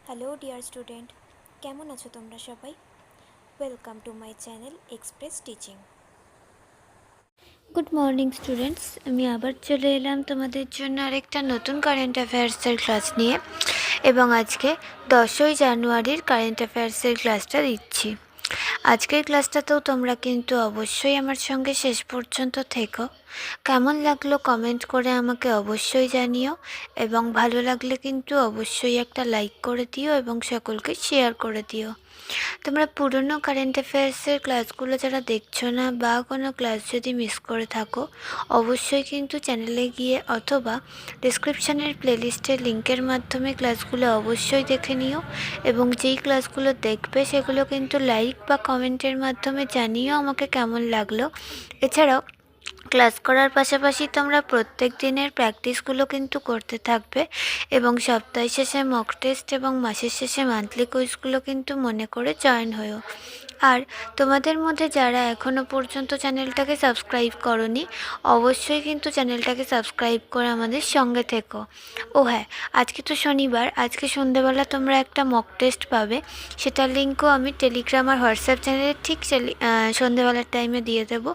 Hello dear student, কেমন আছো তোমরা সবাই? Welcome to my channel express teaching. Good morning students, আমি আবার চলে এলাম তোমাদের জন্য আরেকটা নতুন কারেন্ট অ্যাফেয়ার্সের ক্লাস নিয়ে। এবং আজকে 10ই জানুয়ারির কারেন্ট অ্যাফেয়ার্সের ক্লাসটা দিচ্ছি। আজকের ক্লাসটাতেও তোমরা কিন্তু অবশ্যই আমার সঙ্গে শেষ পর্যন্ত থেকো। কেমন লাগলো কমেন্ট করে আমাকে অবশ্যই জানিও, এবং ভালো লাগলে কিন্তু অবশ্যই একটা লাইক করে দিও এবং সকলকে শেয়ার করে দিও। তোমরা পুরনো কারেন্ট অ্যাফেয়ার্সের ক্লাসগুলো যারা দেখছো না বা কোনো ক্লাস যদি মিস করে থাকো, অবশ্যই কিন্তু চ্যানেলে গিয়ে অথবা ডিসক্রিপশানের প্লেলিস্টের লিঙ্কের মাধ্যমে ক্লাসগুলো অবশ্যই দেখে নিও। এবং যেই ক্লাসগুলো দেখবে সেগুলো কিন্তু লাইক বা কমেন্টের মাধ্যমে জানিও আমাকে কেমন লাগলো। এছাড়াও ক্লাস করার পাশাপাশি তোমরা প্রত্যেক দিনের প্র্যাকটিসগুলো কিন্তু করতে থাকবে, এবং সপ্তাহ শেষে মক টেস্ট এবং মাসের শেষে মান্থলি কুইজগুলো কিন্তু মনে করে জয়েন হয়েও। আর তোমাদের মধ্যে যারা এখনও পর্যন্ত চ্যানেলটাকে সাবস্ক্রাইব করনি, অবশ্যই কিন্তু চ্যানেলটাকে সাবস্ক্রাইব করে আমাদের সঙ্গে থেকো। ও হ্যাঁ, আজকে তো শনিবার, আজকে সন্ধ্যেবেলা তোমরা একটা মক টেস্ট পাবে, সেটার লিঙ্কও আমি টেলিগ্রাম আর হোয়াটসঅ্যাপ চ্যানেলে ঠিক সন্ধ্যেবেলার টাইমে দিয়ে দেবো।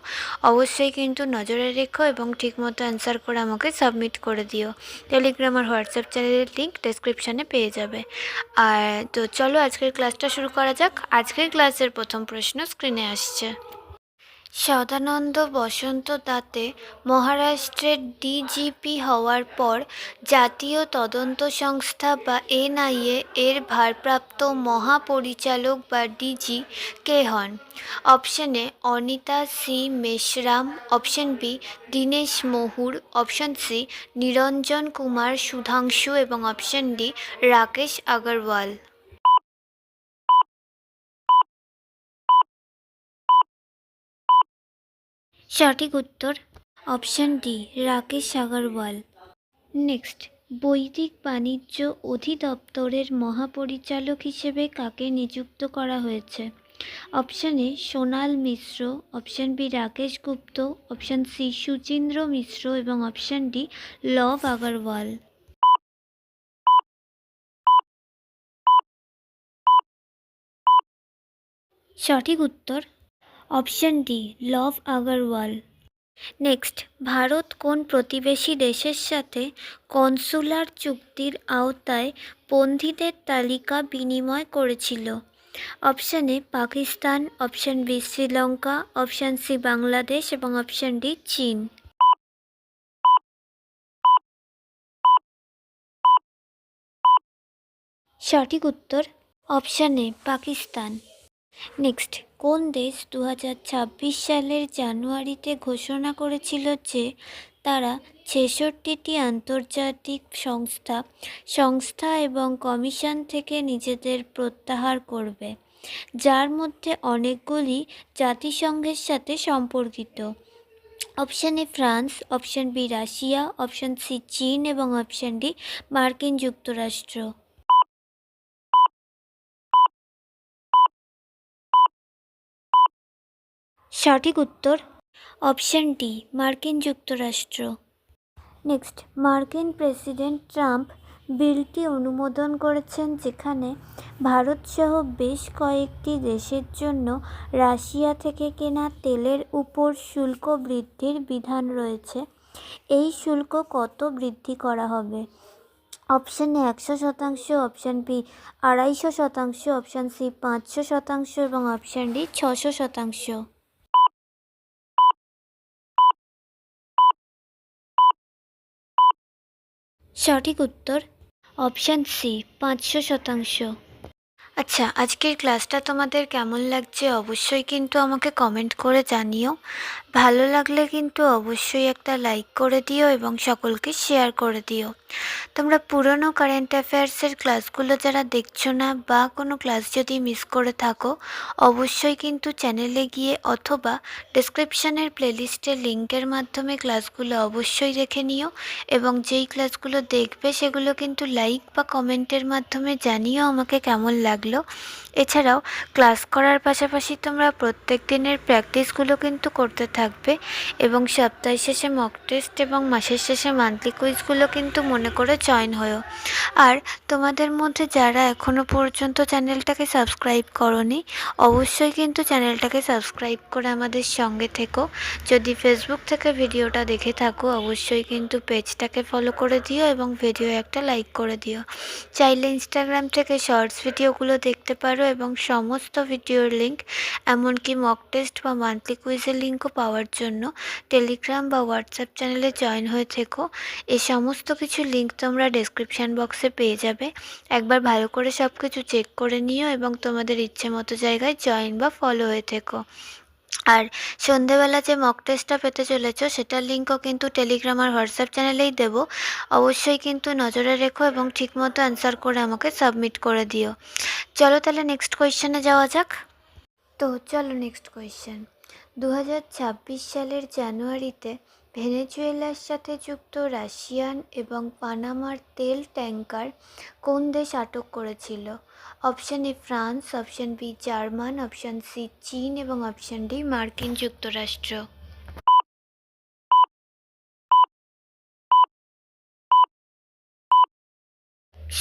অবশ্যই কিন্তু নজরে রেখো এবং ঠিকমতো অ্যান্সার করে আমাকে সাবমিট করে দিও। টেলিগ্রাম আর হোয়াটসঅ্যাপ চ্যানেলের লিঙ্ক ডেসক্রিপশানে পেয়ে যাবে। আর তো চলো আজকের ক্লাসটা শুরু করা যাক। আজকের ক্লাসের প্রথম প্রশ্ন স্ক্রিনে আসছে। সদানন্দ বসন্ত দাতে মহারাষ্ট্রের ডিজিপি হওয়ার পর জাতীয় তদন্ত সংস্থা বা এনআইএ এর ভারপ্রাপ্ত মহাপরিচালক বা ডিজি কে হন? Option A Anita C Meshram, option B Dinesh Mahur, option C Niranjan Kumar Sudhanshu এবং অপশন ডি রাকেশ আগরওয়াল। সঠিক উত্তর option D Rakesh Agarwal. Next, বৈদিক বাণিজ্য অধিদপ্তরের মহাপরিচালক হিসেবে কাকে নিযুক্ত করা হয়েছে? Option A Sonal Mishra, option B Rakesh Gupta, option C Suchindra Mishra এবং অপশন ডি লভ আগরওয়াল। সঠিক উত্তর option D Lav Agarwal. Next, Bharat কোন প্রতিবেশী দেশের সাথে কনসুলার চুক্তির আওতায় বন্দীদের তালিকা বিনিময় করেছিল? Option A Pakistan, option B Sri Lanka, option C Bangladesh এবং অপশন ডি চীন। সঠিক উত্তর অপশন এ পাকিস্তান। নেক্সট, কোন দেশ 2026 সালের জানুয়ারিতে ঘোষণা করেছিল যে তারা 66টি আন্তর্জাতিক সংস্থা এবং কমিশন থেকে নিজেদের প্রত্যাহার করবে, যার মধ্যে অনেকগুলি জাতিসংঘের সাথে সম্পর্কিত? Option A France, option B Russia, option C চীন এবং অপশন ডি মার্কিন যুক্তরাষ্ট্র। সঠিক উত্তর অপশন ডি মার্কিন যুক্তরাষ্ট্র। নেক্সট, মার্কিন প্রেসিডেন্ট ট্রাম্প বিলটি অনুমোদন করেছেন যেখানে ভারতসহ বেশ কয়েকটি দেশের জন্য রাশিয়া থেকে কেনা তেলের উপর শুল্ক বৃদ্ধির বিধান রয়েছে। এই শুল্ক কত বৃদ্ধি করা হবে? Option A 100%, option B 250%, option C 500% এবং অপশন ডি 600%। সঠিক উত্তর অপশান সি 500%। আচ্ছা, আজকের ক্লাসটা তোমাদের কেমন লাগছে অবশ্যই কিন্তু আমাকে কমেন্ট করে জানিও। ভালো লাগলে কিন্তু অবশ্যই একটা লাইক করে দিও এবং সকলকে শেয়ার করে দিও। তোমরা পুরনো কারেন্ট অ্যাফেয়ার্সের ক্লাসগুলো যারা দেখছো না বা কোনো ক্লাস যদি মিস করে থাকো, অবশ্যই কিন্তু চ্যানেলে গিয়ে অথবা ডেসক্রিপশানের প্লেলিস্টের লিঙ্কের মাধ্যমে ক্লাসগুলো অবশ্যই দেখে নিও। এবং যেই ক্লাসগুলো দেখবে সেগুলো কিন্তু লাইক বা কমেন্টের মাধ্যমে জানিও আমাকে কেমন লাগলো। এছাড়াও ক্লাস করার পাশাপাশি তোমরা প্রত্যেক দিনের প্র্যাকটিসগুলো কিন্তু করতে থাকবে, এবং সপ্তাহ শেষে মক টেস্ট এবং মাসের শেষে মান্থলি কুইজগুলো কিন্তু মনে করে জয়েন হও। আর তোমাদের মধ্যে যারা এখনও পর্যন্ত চ্যানেলটাকে সাবস্ক্রাইব করোনি, অবশ্যই কিন্তু চ্যানেলটাকে সাবস্ক্রাইব করে আমাদের সঙ্গে থেকো। যদি ফেসবুক থেকে ভিডিওটা দেখে থাকো, অবশ্যই কিন্তু পেজটাকে ফলো করে দিও এবং ভিডিও একটা লাইক করে দিও। চাইলে ইনস্টাগ্রাম থেকে শর্টস ভিডিওগুলো দেখতে পারো এবং সমস্ত ভিডিওর লিঙ্ক, এমনকি মক টেস্ট বা মান্থলি কুইজের লিঙ্কও পাওয়ার জন্য টেলিগ্রাম বা হোয়াটসঅ্যাপ চ্যানেলে জয়েন হয়ে থেকো। এই সমস্ত কিছু লিঙ্ক তোমরা ডেসক্রিপশান বক্সে পেয়ে যাবে। একবার ভালো করে সব কিছু চেক করে নিও এবং তোমাদের ইচ্ছে মতো জায়গায় জয়েন বা ফলো হয়ে থেকো। আর সন্ধেবেলা যে মক টেস্টটা পেতে চলেছো, সেটার লিঙ্কও কিন্তু টেলিগ্রাম আর হোয়াটসঅ্যাপ চ্যানেলেই দেবো। অবশ্যই কিন্তু নজরে রেখো এবং ঠিকমতো অ্যান্সার করে আমাকে সাবমিট করে দিও। চলো তাহলে নেক্সট কোয়েশ্চেনে যাওয়া যাক। তো চলো নেক্সট কোয়েশ্চেন। 2026 সালের জানুয়ারিতে ভেনেজুয়েলার সাথে যুক্ত রাশিয়ান এবং পানামার তেল ট্যাঙ্কার কোন দেশ আটক করেছিল? Option A France, option B German, option C চীন এবং অপশান ডি মার্কিন যুক্তরাষ্ট্র।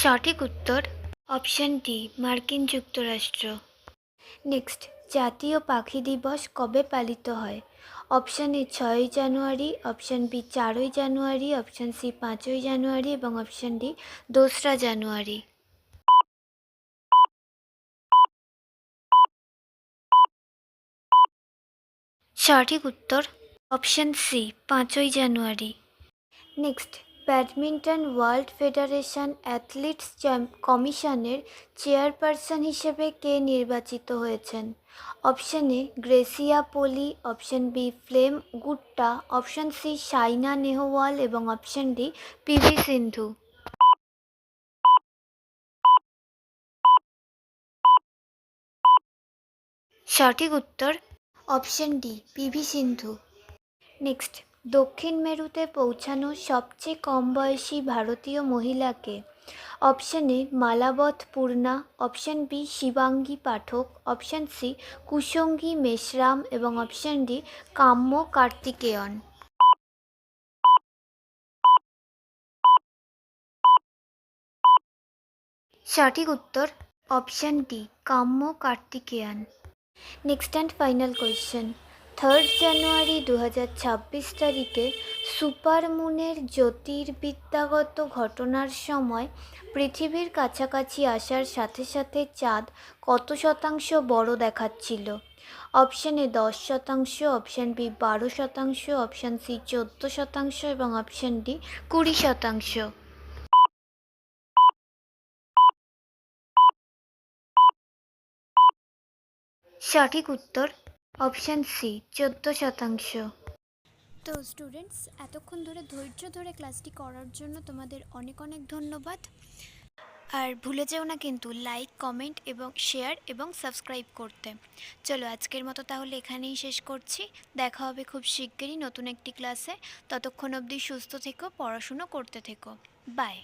সঠিক উত্তর অপশান ডি মার্কিন যুক্তরাষ্ট্র। নেক্সট, জাতীয় পাখি দিবস কবে পালিত হয়? অপশান এ 6ই জানুয়ারি, অপশান বি 4ই জানুয়ারি, অপশান সি 5ই জানুয়ারি এবং অপশান ডি 2রা জানুয়ারি। সঠিক উত্তর অপশান সি 5ই January. Next, badminton world federation athletes কমিশনের চেয়ারপারসন হিসেবে কে নির্বাচিত হয়েছেন? Option A Greysia Polii, option B ফ্লেম গুট্টা, অপশান সি সাইনা নেহওয়াল এবং অপশান ডি পিভি সিন্ধু। সঠিক উত্তর option D P V Sindhu. Next, দক্ষিণ মেরুতে পৌঁছানো সবচেয়ে কম বয়সী ভারতীয় মহিলাকে? Option A Malavath Purna, option B Shivangi Pathak, option C Kusangi Meshram এবং অপশান ডি কাম্য কার্তিকেয়ন। সঠিক উত্তর অপশান ডি কাম্য Karthikeyan. Next and final question. 3 জানুয়ারি 2026 তারিখে সুপারমুনের জ্যোতির্বিদ্যাগত ঘটনার সময় পৃথিবীর কাছাকাছি আসার সাথে সাথে চাঁদ কত শতাংশ বড় দেখাচ্ছিল? Option A 10%, option B 12%, option C 14% এবং অপশান ডি 20%। সঠিক উত্তর অপশান সি 14%। তো স্টুডেন্টস, এতক্ষণ ধরে ধৈর্য ধরে ক্লাসটি করার জন্য তোমাদের অনেক অনেক ধন্যবাদ। আর ভুলে যেও না কিন্তু লাইক, কমেন্ট এবং শেয়ার এবং সাবস্ক্রাইব করতে। চলো আজকের মতো তাহলে এখানেই শেষ করছি। দেখা হবে খুব শিগগিরই নতুন একটি ক্লাসে। ততক্ষণ অবধি সুস্থ থেকো, পড়াশুনো করতে থেকো। বাই।